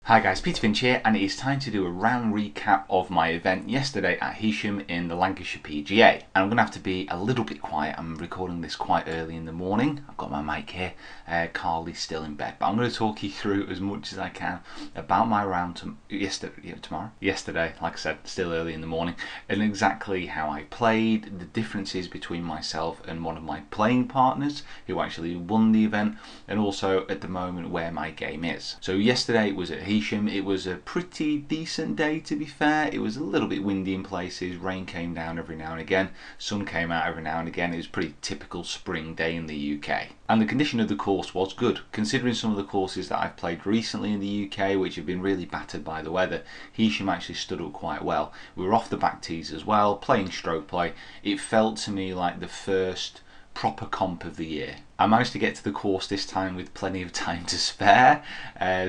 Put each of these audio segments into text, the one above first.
Hi guys, Peter Finch here, and it is time to do a round recap of my event yesterday at Heysham in the Lancashire PGA. And I'm going to have to be a little bit quiet. I'm recording this quite early in the morning. I've got my mic here. Carly's still in bed, but I'm going to talk you through as much as I can about my round yesterday, like I said, still early in the morning, and exactly how I played, the differences between myself and one of my playing partners who actually won the event, and also at the moment where my game is. So yesterday was at Heysham. It was a pretty decent day, to be fair. It was a little bit windy in places, rain came down every now and again, sun came out every now and again. It was a pretty typical spring day in the UK. And the condition of the course was good, considering some of the courses that I've played recently in the UK, which have been really battered by the weather. Heysham actually stood up quite well. We were off the back tees as well, playing stroke play. It felt to me like the first proper comp of the year. I managed to get to the course this time with plenty of time to spare,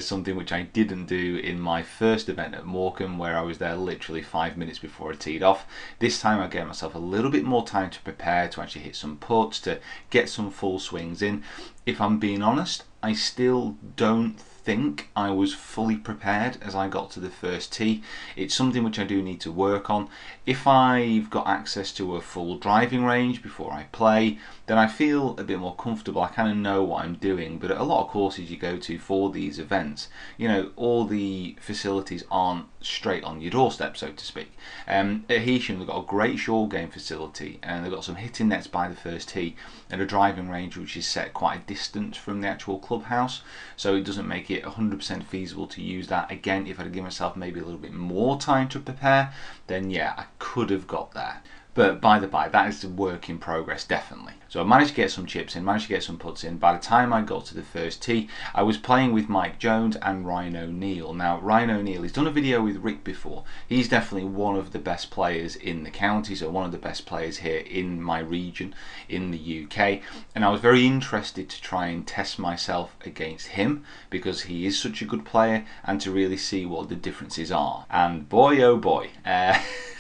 something which I didn't do in my first event at Morecambe, where I was there literally 5 minutes before I teed off. This time I gave myself a little bit more time to prepare, to actually hit some putts, to get some full swings in. If I'm being honest, I still don't think I was fully prepared as I got to the first tee. It's something which I do need to work on. If I've got access to a full driving range before I play, then I feel a bit more comfortable. I kind of know what I'm doing. But at a lot of courses you go to for these events, you know, all the facilities aren't straight on your doorstep, so to speak. At Heysham they've got a great short game facility, and they've got some hitting nets by the first tee and a driving range which is set quite a distance from the actual clubhouse, so it doesn't make it 100% feasible to use that. Again, if I'd given myself maybe a little bit more time to prepare, then yeah, I could have got there. But by the by, that is a work in progress, definitely. So I managed to get some chips in, managed to get some putts in. By the time I got to the first tee, I was playing with Mike Jones and Ryan O'Neill. Now, Ryan O'Neill, he's done a video with Rick before. He's definitely one of the best players in the county, so one of the best players here in my region, in the UK. And I was very interested to try and test myself against him, because he is such a good player, and to really see what the differences are. And boy, oh boy.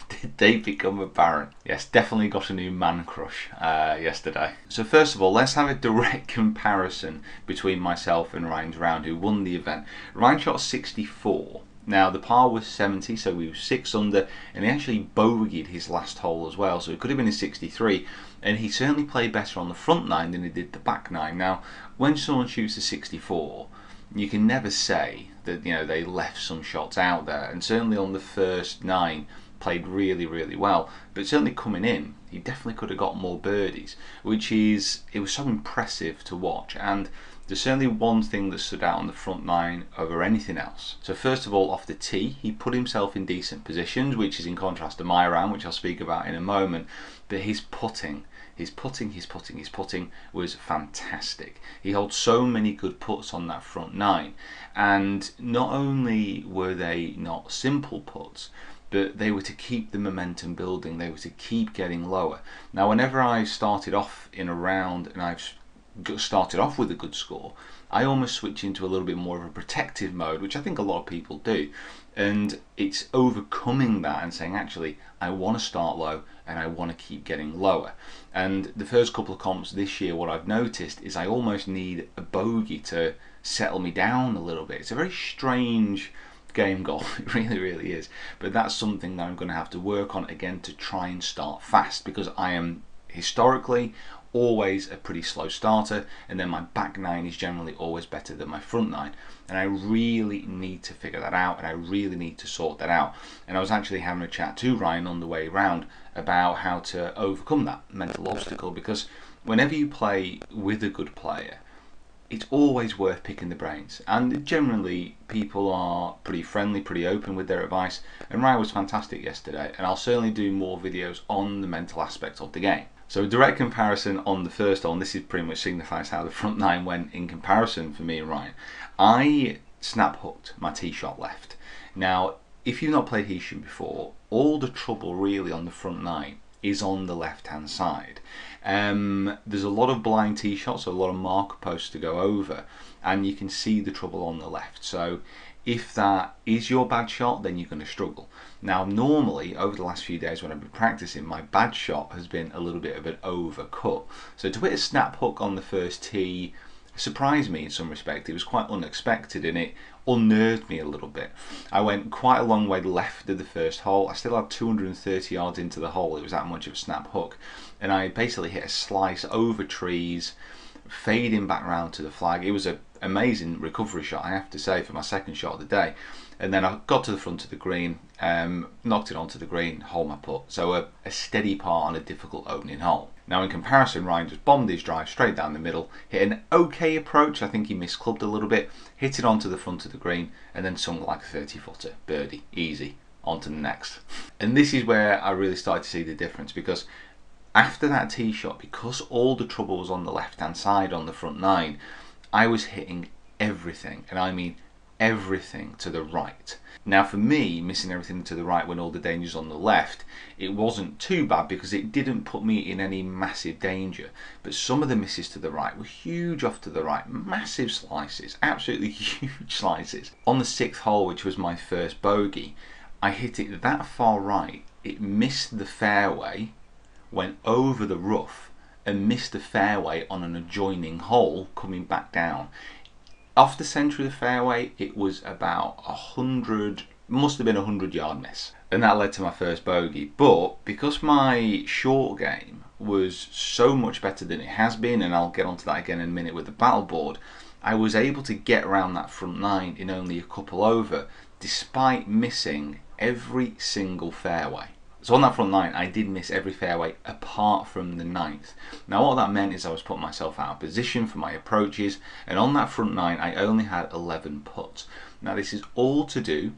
Did they become apparent? Yes, definitely got a new man crush yesterday. So first of all, let's have a direct comparison between myself and Ryan's round, who won the event. Ryan shot 64. Now the par was 70, so we were 6 under, and he actually bogeyed his last hole as well, so it could have been a 63. And he certainly played better on the front 9 than he did the back 9. Now, when someone shoots a 64, you can never say that, you know, they left some shots out there, and certainly on the first 9 played really well, but certainly coming in he definitely could have got more birdies, it was so impressive to watch. And there's certainly one thing that stood out on the front 9 over anything else. So first of all, off the tee, he put himself in decent positions, which is in contrast to my round, which I'll speak about in a moment. But his putting was fantastic. He holds so many good putts on that front 9, and not only were they not simple putts, but they were to keep the momentum building, they were to keep getting lower. Now, whenever I started off in a round and I've started off with a good score, I almost switch into a little bit more of a protective mode, which I think a lot of people do. And it's overcoming that and saying, actually, I want to start low and I want to keep getting lower. And the first couple of comps this year, what I've noticed is I almost need a bogey to settle me down a little bit. It's a very strange game golf, it really is, but that's something that I'm going to have to work on again to try and start fast, because I am historically always a pretty slow starter, and then my back 9 is generally always better than my front 9, and I really need to figure that out, and I really need to sort that out. And I was actually having a chat to Ryan on the way round about how to overcome that mental obstacle, because whenever you play with a good player, it's always worth picking the brains, and generally people are pretty friendly, pretty open with their advice, and Ryan was fantastic yesterday, and I'll certainly do more videos on the mental aspect of the game. So a direct comparison on the first hole, and this is pretty much signifies how the front 9 went in comparison for me and Ryan. I snap hooked my tee shot left. Now, if you've not played Heysham before, all the trouble really on the front 9 is on the left hand side. There's a lot of blind tee shots, so a lot of marker posts to go over, and you can see the trouble on the left. So if that is your bad shot, then you're going to struggle. Now, normally over the last few days when I've been practicing, my bad shot has been a little bit of an overcut. So to hit a snap hook on the first tee surprised me in some respect. It was quite unexpected and it unnerved me a little bit. I went quite a long way left of the first hole. I still had 230 yards into the hole. It was that much of a snap hook, and I basically hit a slice over trees, fading back round to the flag. It was an amazing recovery shot, I have to say, for my second shot of the day. And then I got to the front of the green, knocked it onto the green, hole my putt. So a steady par on a difficult opening hole. Now in comparison, Ryan just bombed his drive straight down the middle, hit an okay approach. I think he misclubbed a little bit, hit it onto the front of the green, and then sunk like a 30-footer. Birdie, easy, on to the next. And this is where I really started to see the difference, because after that tee shot, because all the trouble was on the left-hand side on the front nine, I was hitting everything, and I mean everything, to the right. Now for me, missing everything to the right when all the danger's on the left, it wasn't too bad because it didn't put me in any massive danger. But some of the misses to the right were huge off to the right, massive slices, absolutely huge slices. On the 6th hole, which was my first bogey, I hit it that far right, it missed the fairway, went over the rough, and missed the fairway on an adjoining hole coming back down. Off the centre of the fairway, it was about 100, must have been a 100-yard miss. And that led to my first bogey. But because my short game was so much better than it has been, and I'll get onto that again in a minute with the battle board, I was able to get around that front nine in only a couple over, despite missing every single fairway. So on that front nine, I did miss every fairway apart from the 9th. Now what that meant is I was putting myself out of position for my approaches, and on that front nine I only had 11 putts. Now this is all to do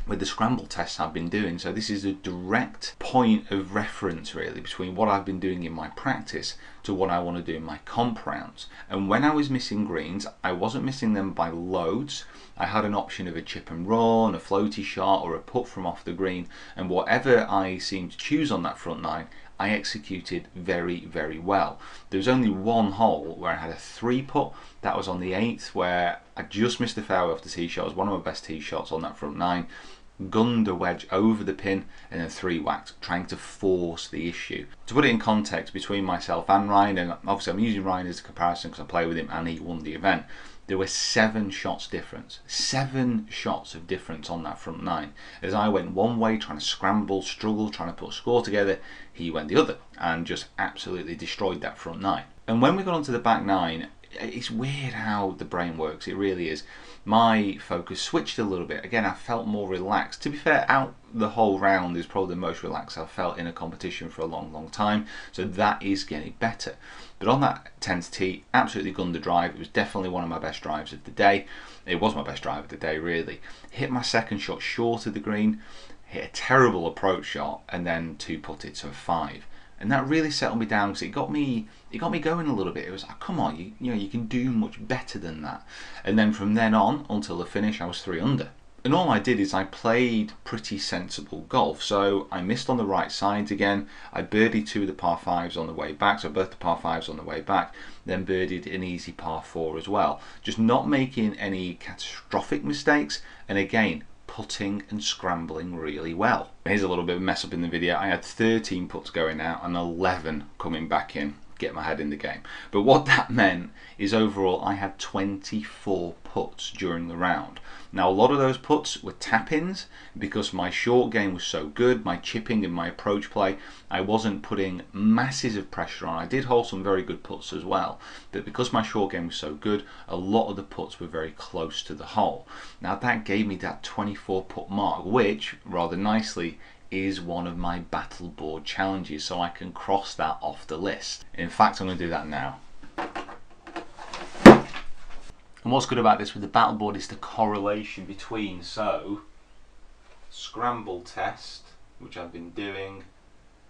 with the scramble tests I've been doing, so this is a direct point of reference really between what I've been doing in my practice to what I want to do in my comp rounds. And when I was missing greens, I wasn't missing them by loads. I had an option of a chip and run, a floaty shot, or a putt from off the green, and whatever I seemed to choose on that front nine, I executed very, very well. There was only one hole where I had a 3-putt. That was on the 8th, where I just missed the fairway off the tee shot. It was one of my best tee shots on that front nine. Gunned a wedge over the pin and then 3-whacked, trying to force the issue. To put it in context between myself and Ryan, and obviously I'm using Ryan as a comparison because I play with him and he won the event, there were 7 shots difference. 7 shots of difference on that front nine. As I went one way trying to scramble, struggle, trying to put a score together, he went the other and just absolutely destroyed that front nine. And when we got onto the back nine, it's weird how the brain works, it really is. My focus switched a little bit. Again, I felt more relaxed. To be fair, out the whole round is probably the most relaxed I've felt in a competition for a long, long time. So that is getting better. But on that 10th tee, absolutely gunned the drive. It was definitely one of my best drives of the day. It was my best drive of the day, really. Hit my second shot short of the green, hit a terrible approach shot, and then 2-putted, so 5. And that really settled me down because it got me going a little bit. It was like, come on, you know, you can do much better than that. And then from then on until the finish, I was 3 under. And all I did is I played pretty sensible golf. So I missed on the right side again. I birdied 2 of the par 5s on the way back, so both the par 5s on the way back. Then birdied an easy par 4 as well. Just not making any catastrophic mistakes. And again, putting and scrambling really well. Here's a little bit of a mess up in the video. I had 13 putts going out and 11 coming back in, get my head in the game. But what that meant is overall I had 24 putts during the round. Now a lot of those putts were tap-ins because my short game was so good, my chipping and my approach play, I wasn't putting masses of pressure on. I did hold some very good putts as well, but because my short game was so good, a lot of the putts were very close to the hole. Now that gave me that 24 putt mark, which rather nicely is one of my battle board challenges, so I can cross that off the list. In fact, I'm going to do that now. And what's good about this with the battle board is the correlation between, so scramble test, which I've been doing,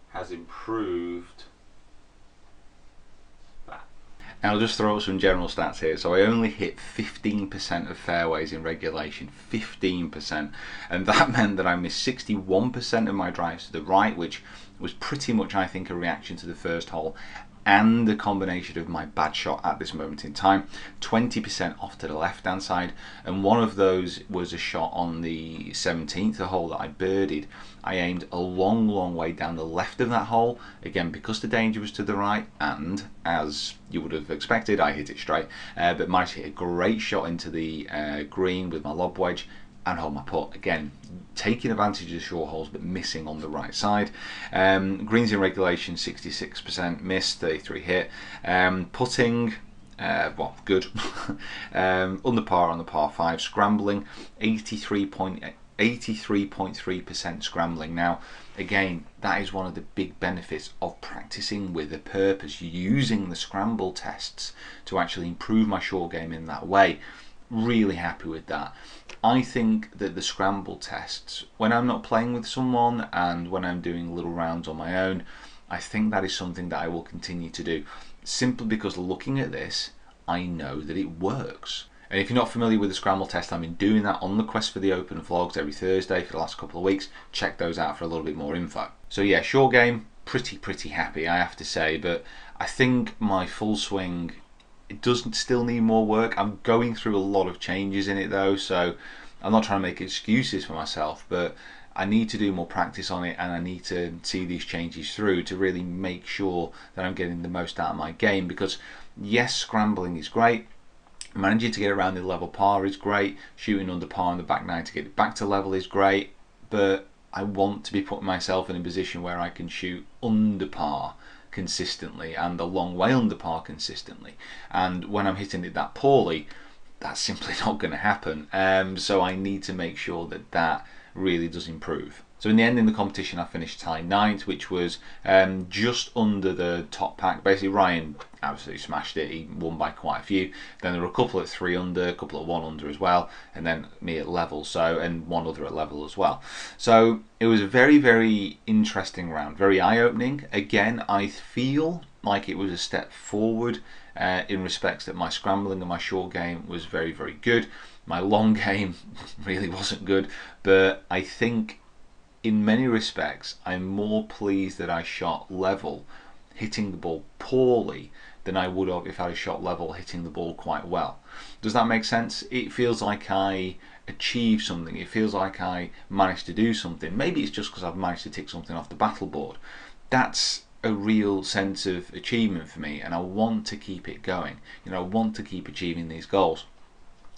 has improved that. Now I'll just throw up some general stats here. So I only hit 15% of fairways in regulation, 15%, and that meant that I missed 61% of my drives to the right, which was pretty much, I think, a reaction to the first hole. and a combination of my bad shot at this moment in time. 20% off to the left hand side, and one of those was a shot on the 17th, a hole that I birdied. I aimed a long way down the left of that hole, again because the danger was to the right, and as you would have expected, I hit it straight, but managed to hit a great shot into the green with my lob wedge and hold my putt. Again, taking advantage of the short holes but missing on the right side. Greens in regulation 66% miss, 33 hit. Putting, well, good. Under par on the par 5. Scrambling 83.3% scrambling. Now again, that is one of the big benefits of practicing with a purpose, using the scramble tests to actually improve my short game in that way. Really happy with that. I think that the scramble tests, when I'm not playing with someone and when I'm doing little rounds on my own, I think that is something that I will continue to do, simply because looking at this, I know that it works. And if you're not familiar with the scramble test, I've been doing that on the Quest for the Open vlogs every Thursday for the last couple of weeks. Check those out for a little bit more info. So yeah, short game, pretty happy, I have to say, but I think my full swing, it doesn't still need more work. I'm going through a lot of changes in it though, so I'm not trying to make excuses for myself, but I need to do more practice on it, and I need to see these changes through to really make sure that I'm getting the most out of my game. Because yes, scrambling is great, managing to get around the level par is great, shooting under par on the back nine to get it back to level is great, but I want to be putting myself in a position where I can shoot under par consistently and a long way under par consistently, and when I'm hitting it that poorly, that's simply not going to happen. So I need to make sure that that really does improve. So in the end, in the competition, I finished tied 9th, which was just under the top pack. Basically, Ryan absolutely smashed it. He won by quite a few. Then there were a couple at 3 under, a couple at 1 under as well, and then me at level, so, and one other at level as well. So it was a very interesting round, very eye-opening. Again, I feel like it was a step forward in respects that my scrambling and my short game was very good. My long game really wasn't good, but I think in many respects I'm more pleased that I shot level hitting the ball poorly than I would have if I had shot level hitting the ball quite well. Does that make sense? It feels like I achieved something. It feels like I managed to do something. Maybe it's just because I've managed to tick something off the battle board. That's a real sense of achievement for me, and I want to keep it going. You know, I want to keep achieving these goals,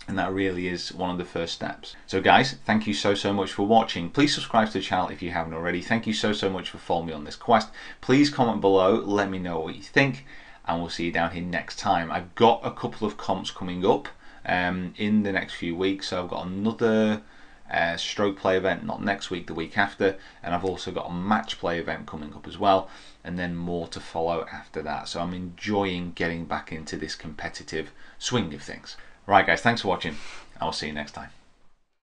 and that really is one of the first steps. So guys, thank you so much for watching. Please subscribe to the channel if you haven't already. Thank you so much for following me on this quest. Please comment below, let me know what you think, and we'll see you down here next time. I've got a couple of comps coming up in the next few weeks. So I've got another stroke play event, not next week, the week after, and I've also got a match play event coming up as well, and then more to follow after that. So I'm enjoying getting back into this competitive swing of things. Right guys, thanks for watching. I will see you next time.